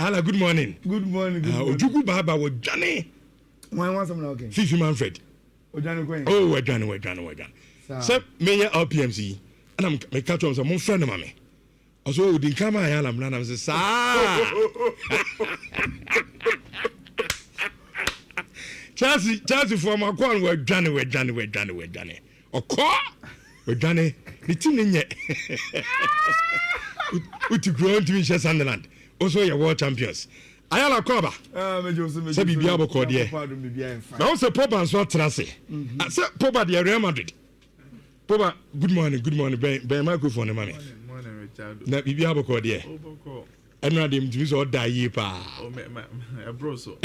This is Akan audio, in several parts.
Ayala, good morning. Good morning. Ojugu Baba was Johnny. Why want something okay? Fifi Manfred. Johnny Queen. Oh, we're Johnny. So, Mayor LPMC, and I'm my catch on some friend of mine. Also, we didn't come Ayala, and I'm saying, Chelsea for my corn, we're Johnny. Or call, we're Johnny. The team in yet. To grow to Sunderland. Also, your world champions. Ayala Koba. Say be able to call here. Now, say Popa and Swat Tracy. I said Popa, the Real Madrid. Popa, good morning. By microphone, mommy. Morning, Richard. Now, be able to call here. I'm not him to use all die, pa. Oh, my bro, so.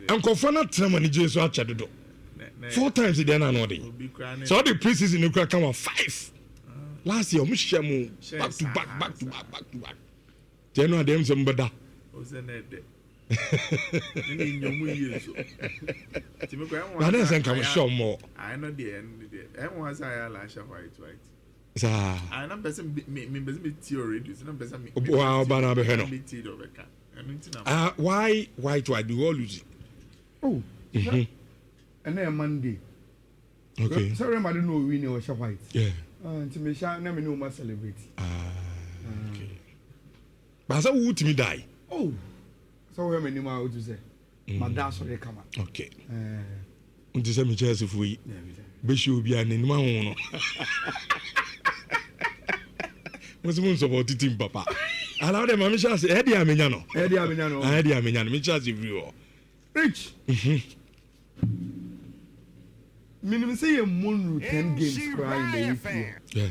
I'm confident Tramani James Watchado. 4 times a day, I know. So the preseason, you can come on 5. Last year, Mushamu back to back. General them some better. Now there's some come show more. I know the end. Everyone has Ayala white. Sir, I know person me theory. Wow, Bana why do I all lose it? Oh, and then Monday. Okay. Sorry, I don't know we know white. Yeah. To me, I never know my celebrity. Okay. But so who to me die? Oh, so we have many more to say. My dad's already come out. Okay. To say me chance if we be sure be an in my own. What's the about it, Papa? Allow them, I'm sure. Eddie Aminano. Me chance if you Rich. Minimum say a moon 10 games crying the yeah.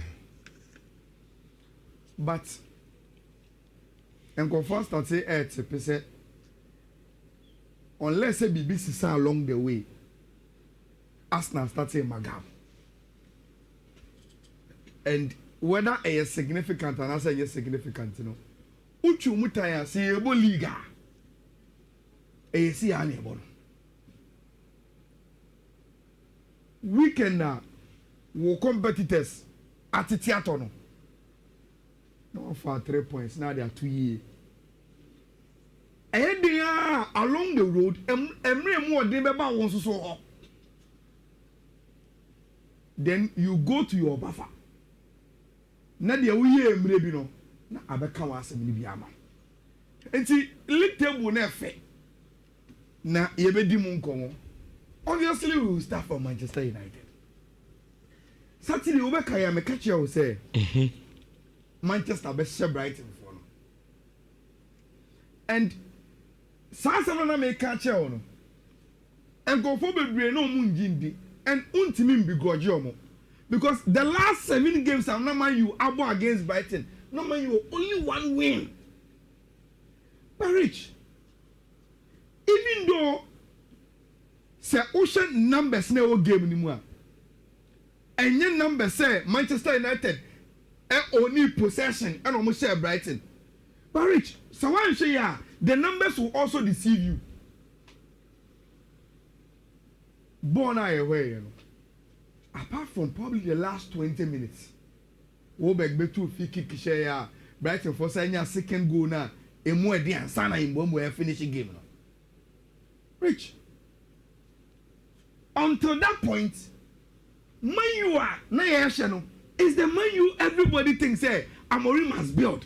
But and go first and say 80%. Unless a BBC along the way, Arsenal start saying Magam. And whether a significant and answer is significant, you know. Uchu Mutaya say a liga. A see anybody. Weekend now, we competitors at the theatre. No for 3 points. Now they are 2 years. And they are along the road. Every more they never want to so up. Then you go to your buffer. Now they are here. Maybe no. Na abeka wase mini biama. Enti league table na fe. Na yebedi mu nkomo. Obviously, we will start from Manchester United. Saturday, we will catch you say Manchester best Brighton for no. And Saturday, we catch you and go for the no munjindi and untimim begrudge because the last 7 games are not man you abo against Brighton. No man you only 1 win. But Rich, even though say ocean numbers na o game ni mu a enye numbers say Manchester United only possession and almost share Brighton. But Rich, so one say ya the numbers will also deceive you. Born away, you know. Apart from probably the last 20 minutes, wo back to free kick share ya Brighton for saying ya second goal na emu edi ansana imbo mo finish game no. Rich, until that point, Man U are na no is the Man U everybody thinks Amorim has built.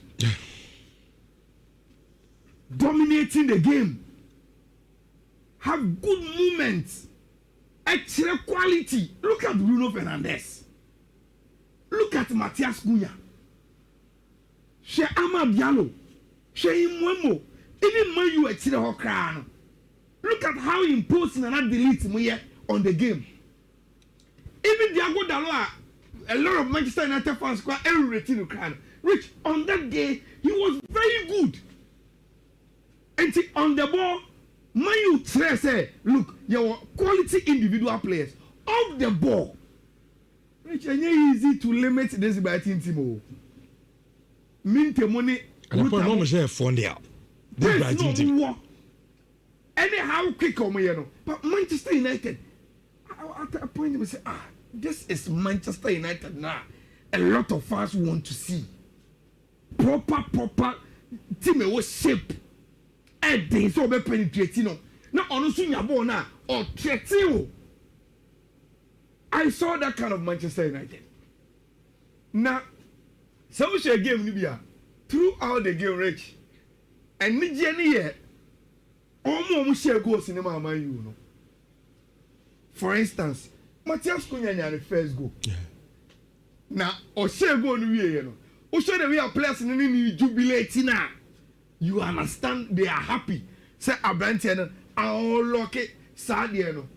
Dominating the game. Have good movements. Extra quality. Look at Bruno Fernandes. Look at Matthias Cunha. She Amad Diallo. She Imwemo. Even Man U extra hokran. Look at how imposing and not delete me on the game. Even Diago Dalot, a lot of Manchester United fans quite rating Ukraine. Rich, on that day, he was very good. And on the ball, Man U say, look, your quality individual players off the ball. Rich, and it's easy to limit this by team. Mint money. And I put no share fund out. There's no war. Anyhow, quick on me, you know. But Manchester United, at a point, we say, this is Manchester United now. A lot of fans want to see proper team was shape. They so be penetrating no. Now on nya ball na or threatening. I saw that kind of Manchester United. Now, so we share game Libya throughout the game, Rich. And Nhyira here, almost share goals in the man you know. For instance, Matthias Cunha the first goal. Yeah. Now, or share goal you know. Or share that we are players in any jubilating now. You understand? They are happy. Say Abrantian, I'll lock it, sad you know.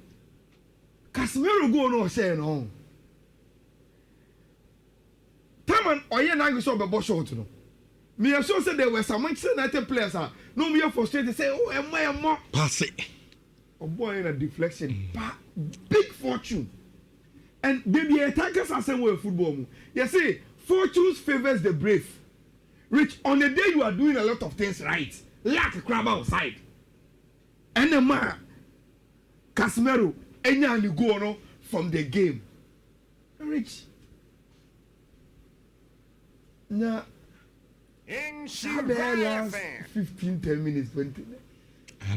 Casemiro go no share no. Taman oye na go so be short no. Me sure say there were some Manchester United players no me frustrated say oh emo pass it. Oh boy in a deflection. Big fortune. And baby attackers are saying well football. You see, fortune favors the brave. Rich on the day you are doing a lot of things right. Like a crab outside. And the man Casemiro any go no from the game. Rich. Now, Nhyira 15-10 minutes 20.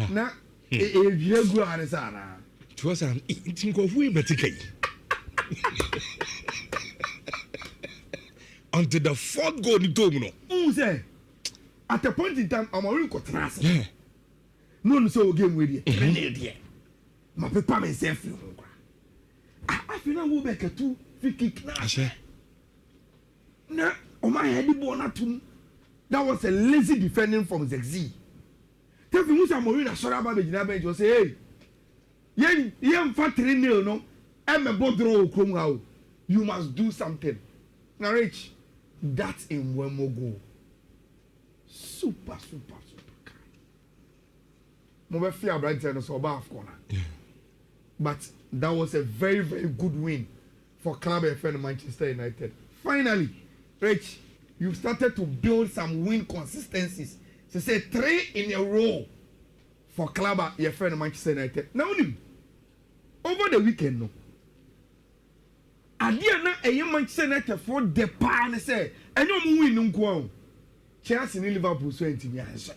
Now, if you go on it was an think of we better until the fourth goal in Domino. Who say at a point in time I'm already got trust. Yeah. No so game with you. My papa myself. I feel now go back to free kick now. Nah, on my head the that was a lazy defending from Zexi. Tell me Musa Morina Soraba Bejina bench was say, hey, yen fat 3-0 no, I'm a bodro krum. You must do something. Now Rich, that's in one more goal. Super. Mo fear Brighton so off corner. But that was a very, very good win for Club FM Manchester United. Finally, Rich, you've started to build some win consistencies. So say 3 in a row for Club FM Manchester United. Now, over the weekend, no. Adia na Manchester United for the pan say, and you win no Chelsea in Liverpool so entimi answer.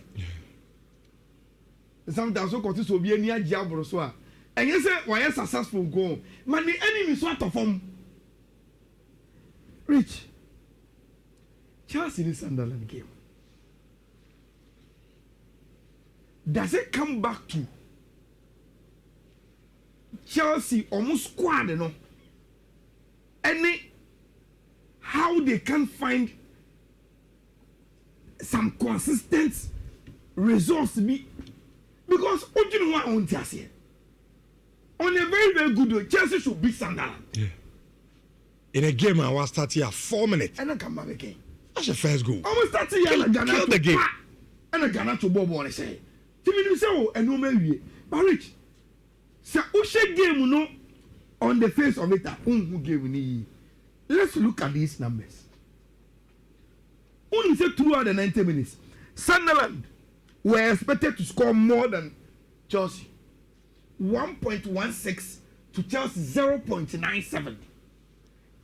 Sometimes so continue to be near Diablo so. And you say why successful goal. Man the enemy sort of form. Rich. Chelsea in Sunderland game. Does it come back to Chelsea almost squad, you know? Any how they can find some consistent results be because what you know what on Chelsea on a very, very good way, Chelsea should beat Sunderland. Yeah. In a game I was starting at 4 minutes. And I come back again. That's your first goal. I was starting kill the game. And I got to Bob on say. You say oh and no maybe. But Rich, say Ushe game no on the face of it who gave me. Let's look at these numbers. Only say throughout the 90 minutes, Sunderland were expected to score more than Chelsea. 1.16 to Chelsea 0.97.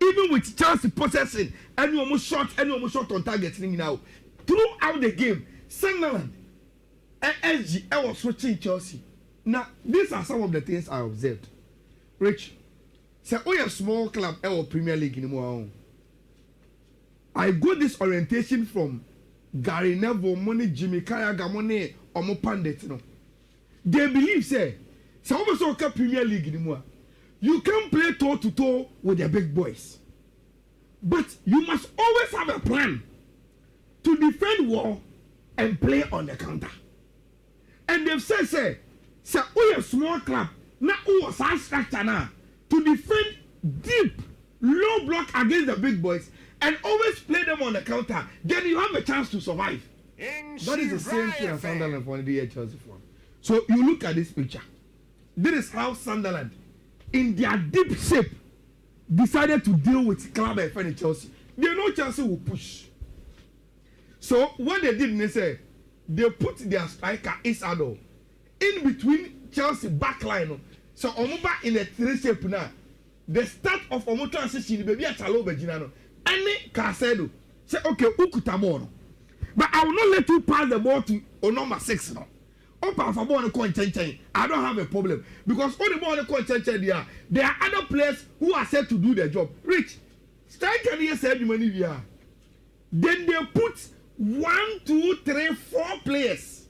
Even with Chelsea possessing any almost shot on target now. Throughout the game, Sunderland and SG was switching Chelsea. Now, these are some of the things I observed. Rich, say we a small club our Premier League in more. I got this orientation from Gary Neville, Money, Jimmy Kaya, Gamone, or more pandit. No, they believe say. Some of us are Premier League anymore. You can't play toe to toe with the big boys, but you must always have a plan to defend well and play on the counter. And they've said, we a small club now. We was our structure now to defend deep, low block against the big boys and always play them on the counter. Then you have a chance to survive. That is the same thing as Sunderland for the Chelsea for. So you look at this picture. This is how Sunderland, in their deep shape, decided to deal with Club FM and Chelsea. They know Chelsea will push. So what they did, they said, they put their striker Isado in between Chelsea backline. So Omoba in the 3 shape now. The start of Omo transition, baby at Chalo Bejinano. Any Casedo say okay, Ukutamono. But I will not let you pass the ball to number 6 now. Open for ball on the I don't have a problem because all the ball on the there are other players who are set to do their job. Rich, striker here said you money here. Then they put 1, 2, 3, 4 players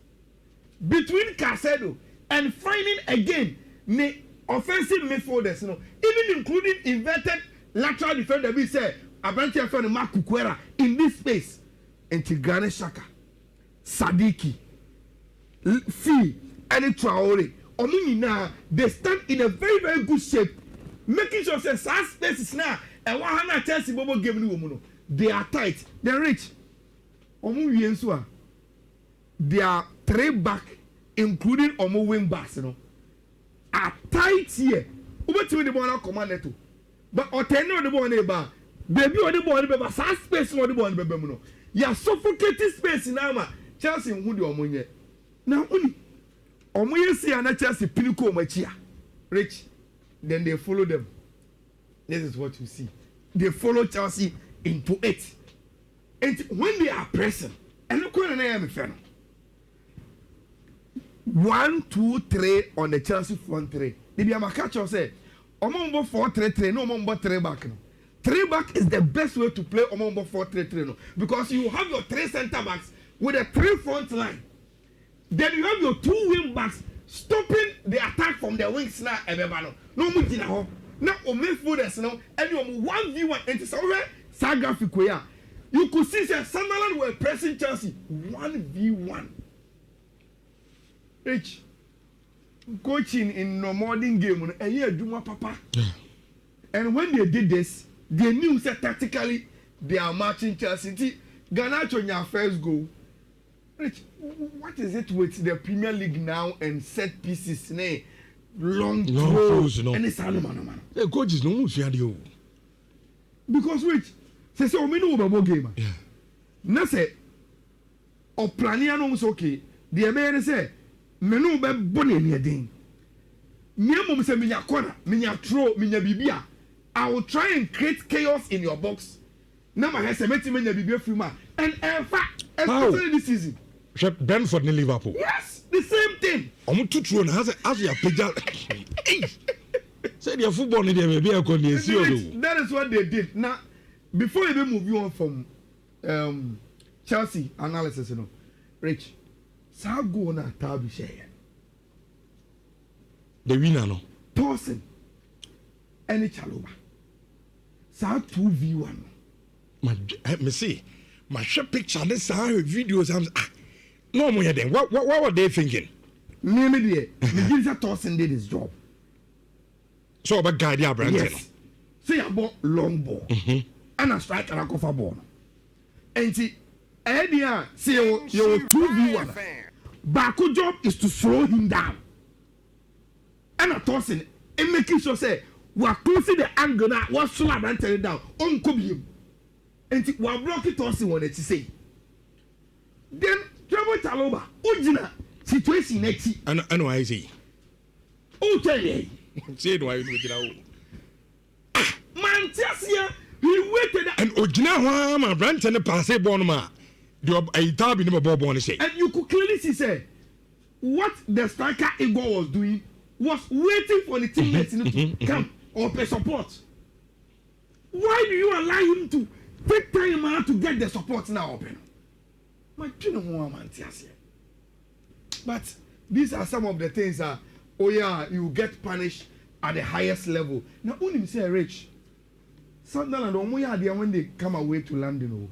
between Casedo and finding again the offensive midfielders, you know, even including inverted lateral defender. We say Abrantia friend Mark Kukwera in this space. And Tigane Shaka, Sadiki, Fi, and Traore. Omunina, they stand in a very, very good shape, making sure that space is now and 100 Chelsea Bobo game ni womuno. They are tight, they're rich. Omu Yensua, they are 3 back, including Omu wing backs, you know, are tight here. Ubeti the ball command to, but Oteno the ball neighbor, baby or the ball neighbor, space or the ball neighbor. You are suffocating space in Ama. Chelsea who do Omonye. Now only Omonye see an Chelsea pinnacle machia. Rich. Then they follow them. This is what you see. They follow Chelsea into it. And when they are pressing, and look what I am a fan. 1, 2, 3 on the Chelsea front 3. They be a catch or say, Omombo 4-3-3, no Omombo 3 back. No. 3 back is the best way to play Omombo 4-3-3 no? Because you have your 3 center backs with a 3 front line. Then you have your 2 wing backs stopping the attack from the wings now. No mujina ho. Now midfielders now and you 1v1 into somewhere graphic where you could see that Sunderland were pressing Chelsea 1v1. Rich coaching in no modern game and here Juma Papa. And when they did this, they knew that tactically they are matching Chelsea. Garnacho in your first goal. Rich, what is it with the Premier League now and set pieces? Long throws, no. And it's man. The coach is no more. Because Rich, say so we know about game. Yeah. Na say, or planiano is okay. The American say, menu be bonny near ding. Miamum say minya corner, minya throw, minya bibia. I will try and create chaos in your box. Now my has a minya bibia free. And in fact, especially this season. Brentford in Liverpool. Yes, the same thing. I'm too true and has a picture. Say your football in the baby. That is what they did. Now, before we move on from Chelsea analysis, you know, Rich, so go on a tab share. The winner, no. Torsen, any Chaluba. So 2v1. Me see, my share picture, this videos. No more than what were they thinking? Maybe the Torsen did his job. So about guide your brand. Yes. Say about long ball. And a strike and a cover ball. And see, idea say your 2v1. Baku job is to slow him down. And a tossing and making sure say we are closing the angle now. What slow and turn it down? On come him. And we are blocking tossing what it say. Then Trevor Taloba, Ujina, situation next. And I see. Oh, tell you. Say no, I will get out. Man, just here, he waited. And Ojina, my branch and the passe bonma. You are a tab in the ball say. And you could clearly see, say, what the striker Igor was doing was waiting for the teammates to come or pay support. Why do you allow him to take time out to get the support now open? But these are some of the things that, oh yeah, you get punished at the highest level. Now, only say Rich, Sunderland, when they come away to London,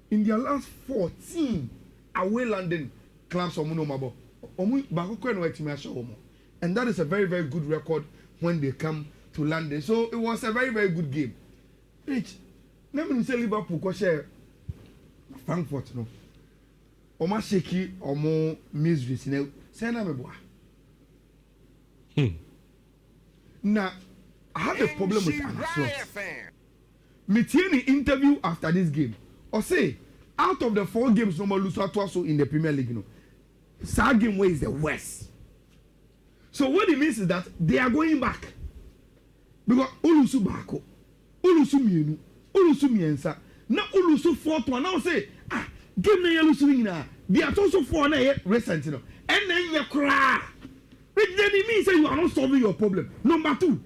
in their last 14 away London clubs, and that is a very, very good record when they come to London. So it was a very, very good game. Rich, let me say Liverpool ko share Frankfurt no. Oma sheki omo miseries na say na me boa. Now I have a problem with Anasros. Me tie the interview after this game. Or say out of the 4 games no more lose twice in the Premier League no. Sa game way is the worst. So what it means is that they are going back. Because Ulusu Bako, Ulusu Mienu, Ulusu Miensa, now Ulusu 4th one. Now say, game na yellow swing na they are also for na recent no and then you cry which then it means that you are not solving your problem. Number 2,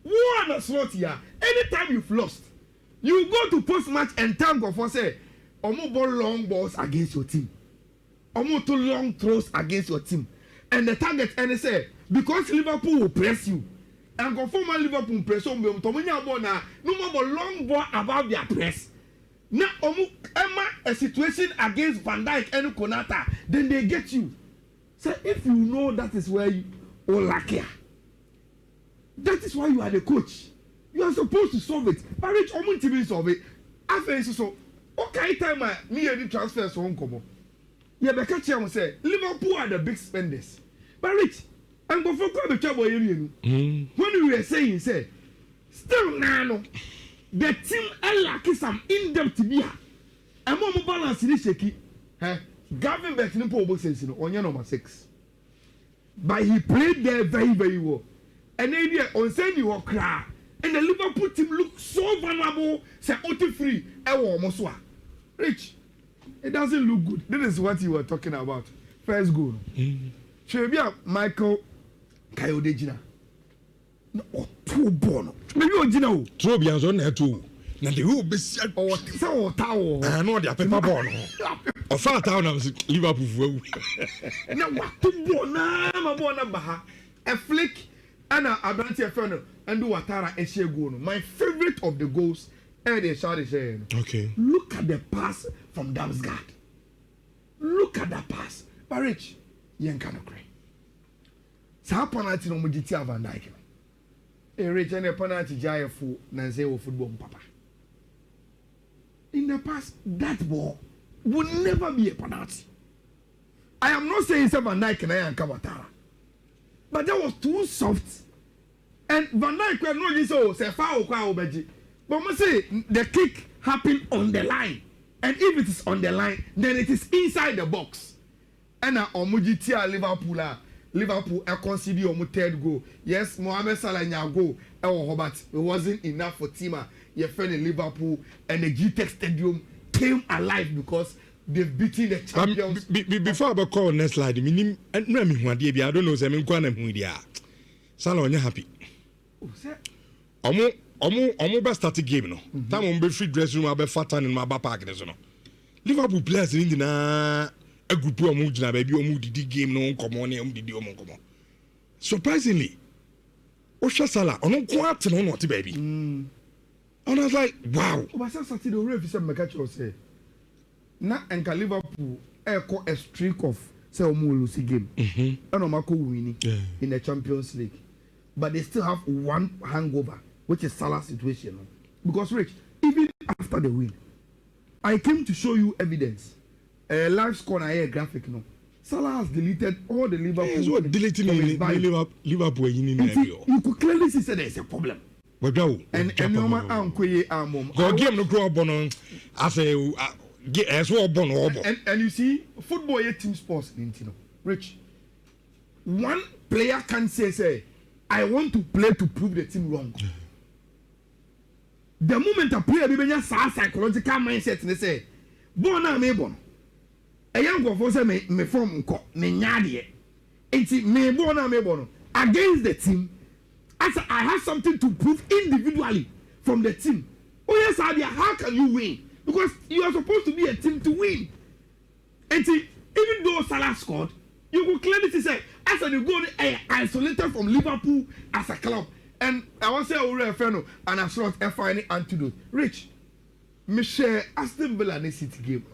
one a slot here. Anytime you've lost, you go to post match and thank God for say omo ball long balls against your team, omo too long throws against your team, and the target and say because Liverpool will press you and go for Liverpool press on them to many ball na no more long ball above their press. Now Emma a situation against Van Dijk and Konata, then they get you. So if you know that is where you lack, that is why you are the coach. You are supposed to solve it. But Rich, how many solve it? After so, okay, time me any transfers on come. Yeah, but catch him say Liverpool are the big spenders. But Rich, I'm going to focus on the trouble you. When we were saying, say, still now. The team lack some in-depth beer. And more balance in shaky. Gavin Beckton Pobo says, on your number 6. But he played there very, very well. And then on Sunday you will cry. And the Liverpool team looked so vulnerable. Say, free. Almost. Rich, it doesn't look good. This is what you were talking about. First goal. Chebia Michael Kayodejina. No, 2 bono. Maybe original. Trobians on there too. Now the whole best or so tower. I know the paper bono. Of far town of Liverpool. Now what to bona, my bona baha. A flick and a Abranti Ferno and do Watara and share goal. My favorite of the goals and they shot is okay. Look at the pass from Damsgaard. Look at that pass. But Rich, you ain't kind of cray. Sa penalty no mujiti Van Dijk. Rich and a penalty jaya for Nancy football papa. In the past, that ball would never be a penalty. I am not saying Van Dijk and I am Kamatara. But that was too soft. And Van Dijk was not so say foul obeji. But must say the kick happened on the line. And if it is on the line, then it is inside the box. And Omujitia Liverpool conceded on 3rd goal. Yes, Mohamed Salah goal. But it wasn't enough for Tima. Your friend in Liverpool and the GTEC Stadium came alive because they've beaten the champions. Before I call next slide, I don't know. Salah, you're happy. Omo best start game no. Time on be free dressing room, be fat and my park no. Liverpool players in the a group of Mujina baby or Moody game no come on and did you come on. Surprisingly, Osha Salah on quite no naughty baby. And I was like, wow. But I started the ref is a mechanical say. Na and Liverpool caught a streak of say Lucy game. And Omako winning in the Champions League. But they still have one hangover, which is Salah's situation. Because Rich, even after the win, I came to show you evidence. Live score na graphic no. Salah has deleted all the Liverpool. So deleting Liverpool you could clearly see that there is a problem. But go and Nyoma Ankoye Amom. Go game no grow bono as a as well bono. And you see, football is team sports in Tino. Rich, one player can say, I want to play to prove the team wrong. The moment a player be just psychological mindset, they say, Bona me bon. A young girl say me form ko me nyade. Enti me bona me bon against the team. As I have something to prove individually from the team. Oh yes, Adia, how can you win? Because you are supposed to be a team to win. Enti even though Salah scored, you could clearly say as a goal isolated from Liverpool as a club. And I want to say Ore Feno and I saw a final antidote. Rich, Michelle Aston Villa in City game.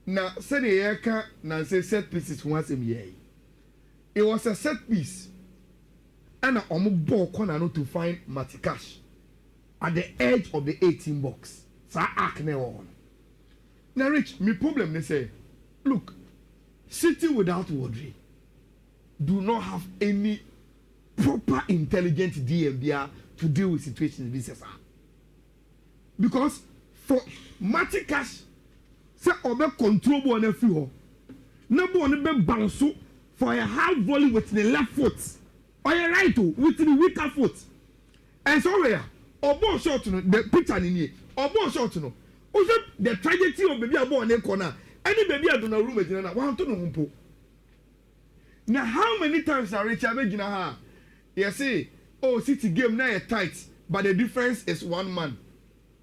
Now, Seneyeka na say set pieces once a year. It was a set piece. And a ball corner to find Matikash at the edge of the 18 box. So I on. Now, Rich, my problem they say, look, City without Wadri do not have any proper intelligent DMBR to deal with situations this is. Because for Matikash, say obe control ball on free ho. No ball be bounce for a half volley with the left foot. Or a right with the weaker foot. And so where or ball shot no the picture in here. Or ball shot no. Also, the tragedy of baby born in corner. Any baby I don't know room again. One to no. Now, how many times are Richard Begina? You see, oh, City game now tight, but the difference is one man.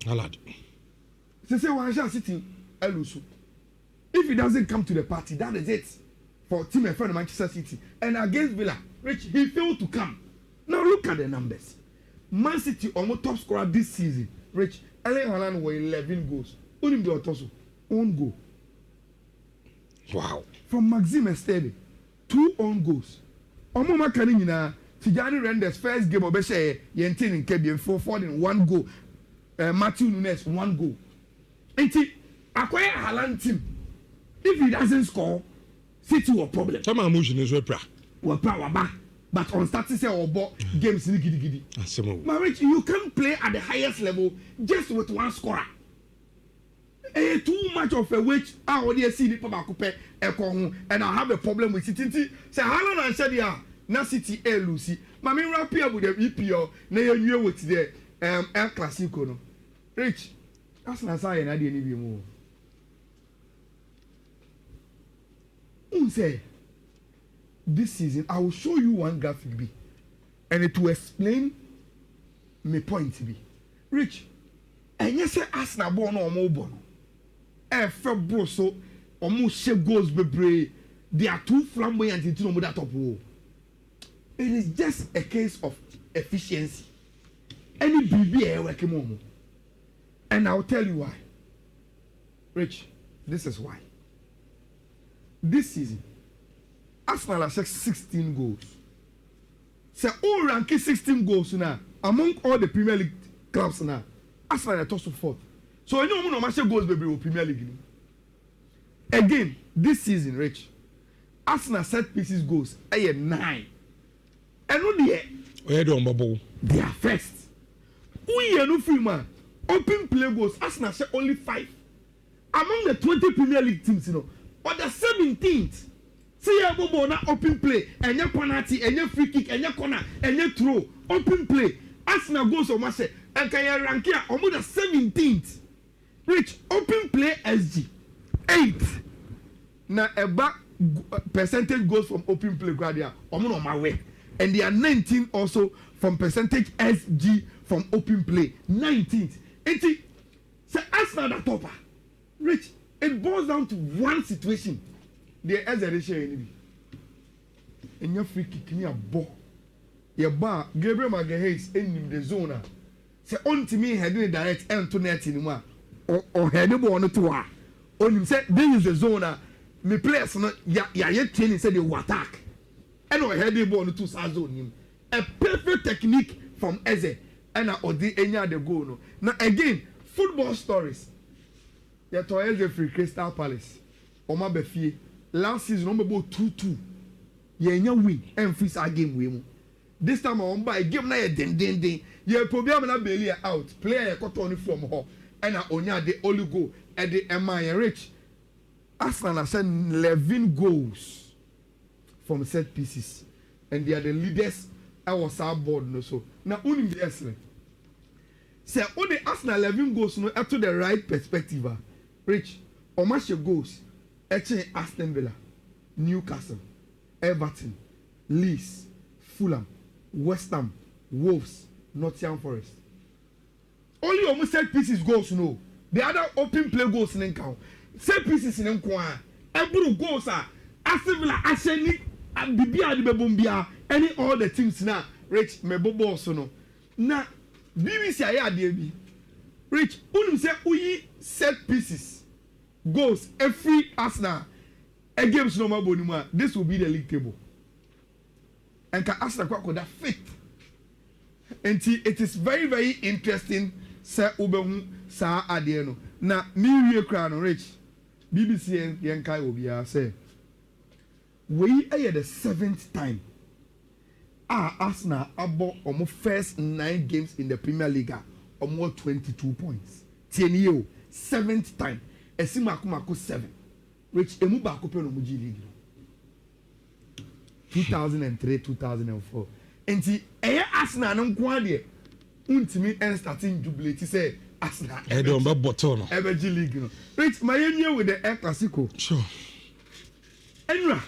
Alad. Say one shall City Elusu. If he doesn't come to the party, that is it for team and friend of Manchester City. And against Villa, Rich, he failed to come. Now look at the numbers. Man City almost top scorer this season. Rich, Erling Haaland were 11 goals. Only the Otoso, own goal. Wow. From Maxime Esteve, 2 own goals. Omoma Kanina, Tijani Renders first game of Beshe, Yentin in Kebi, 4-4 in 1 goal. Matthew Nunes, 1 goal. And acquire Haaland team. If he doesn't score, City will problem. Some emotion is wepra. Wapa. But on starting say or games gidi. Marriage, you can play at the highest level just with one scorer. Too much of a witch. I already see the Papa Coupe and I have a problem with City. Say Haaland and Shadia, na City Lucy. Mami rapia with the EPO, na you with the El Clasico no. Rich, that's not saying I didn't even more. Say this season I will show you one graphic B and it will explain my point B. Rich, and yes, Arsenal born or mobile. February so almost share goals be they are too flamboyant into no that top. It is just a case of efficiency. Any BB working on. And I'll tell you why. Rich, this is why. This season, Arsenal has 16 goals. So all ranking 16 goals now among all the Premier League clubs now. Arsenal are top 4th. So you know no goals baby in Premier League. Again, this season, Rich, Arsenal set pieces goals 9. And no they are first. We are no free man. Open play goals, Arsenal set only 5. Among the 20 Premier League teams, you know. But the 17th, see a bobo na open play, and your penalty, and your free kick, and your corner, and your throw, open play. Arsenal goes on Marseille, and can you rank here almost the 17th. Rich, open play SG, 8th. Now a back percentage goes from open play gradia, almost on my way. And they are 19 also from percentage SG from open play, 19th. 80, say Arsenal the topper. Rich. It boils down to one situation. The exaggeration in your free kick near ball. Your bar, Gabriel Magalhaes in the zone. Say on to me heading direct end to net in one or head on to her. On him said, this is the zone. Me players not yet training said they will attack. And I head the ball to zone. A perfect technique from Eze and I the any other goal. Now again, football stories. The Toyota free Crystal Palace. Oma Befie. Last season, number 2-2. You win and freeze our game win. This time on by game na den. You problem na Belia out. Player got on from her. And Onya the only goal at the MI Rich. Arsenal has sent 11 goals from set pieces. And they are the leaders. I was our board no so. Now only the Arsenal. Say only Arsenal 11 goals no up to the right perspective. Rich, Omashe goes, Aston Villa, Newcastle, Everton, Leeds, Fulham, West Ham, Wolves, Nottingham Forest. Only almost set pieces goals no. The other open play goals in count. Set pieces in Nkwa. Every goals are Aston Villa, Asheni, Bibia de Bebumbia, any all the teams now. Rich, Mebobo so no. Now, BBC aya DB. Rich, unim say uyi set pieces. Goals every Arsenal against normal bonima. This will be the league table. And can Arsenal quite that fit. And it is very, very interesting. Sir Ubehu Sa Adieno. Now, me crown Rich. BBC and Yankai will be say. We are the 7th time. Arsenal about almost first 9 games in the Premier League. Almost 22 points. 10 years, 7th time. Esimakumako 7. Which Emuba Coupe no Muji League. 2003, 2004. And see, Arsenal no kwade. Untimi and starting jubilate say Arsenal. I don't know bottle no. Ever G League no. Rich, my with the El Clasico. Sure. Enra.